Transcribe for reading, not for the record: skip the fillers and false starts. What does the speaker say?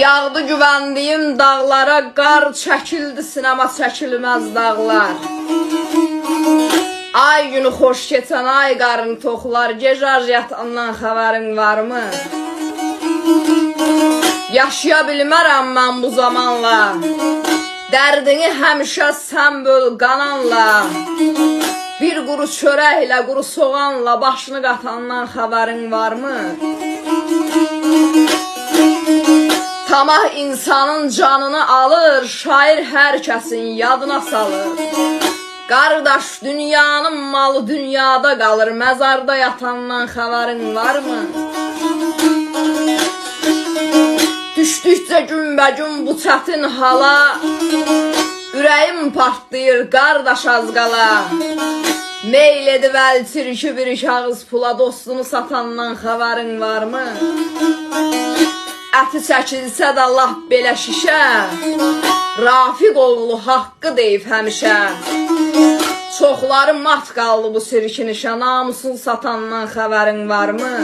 Yağdı güvəndiyim dağlara, qar çəkildi sinema çəkilməz dağlar. Ay günü xoş keçən ay qarın toxlar, gecər yatandan xəbərin varmı? Yaşaya bilmərəm mən bu zamanla, dərdini həmişə sən böl qananla. Bir quru çörəklə, quru soğanla başını qatandan xəbərin varmı? Tamah insanın canını alır, şair hər kəsin yadına salır. Qardaş, dünyanın malı dünyada qalır, məzarda yatandan xəbərin varmı? Düşdükcə günbəgün bu çətin hala, ürəyim partlayır, qardaş az qala. Meyl edib əlçir ki bir kağız pula, dostunu satandan xəbərin varmı? Əti çəkilsə də laf belə şişə, Rafiq oğlu haqqı deyib həmişə. Çoxları mat qaldı bu sirkin işə, namusun satandan xəbərin varmı?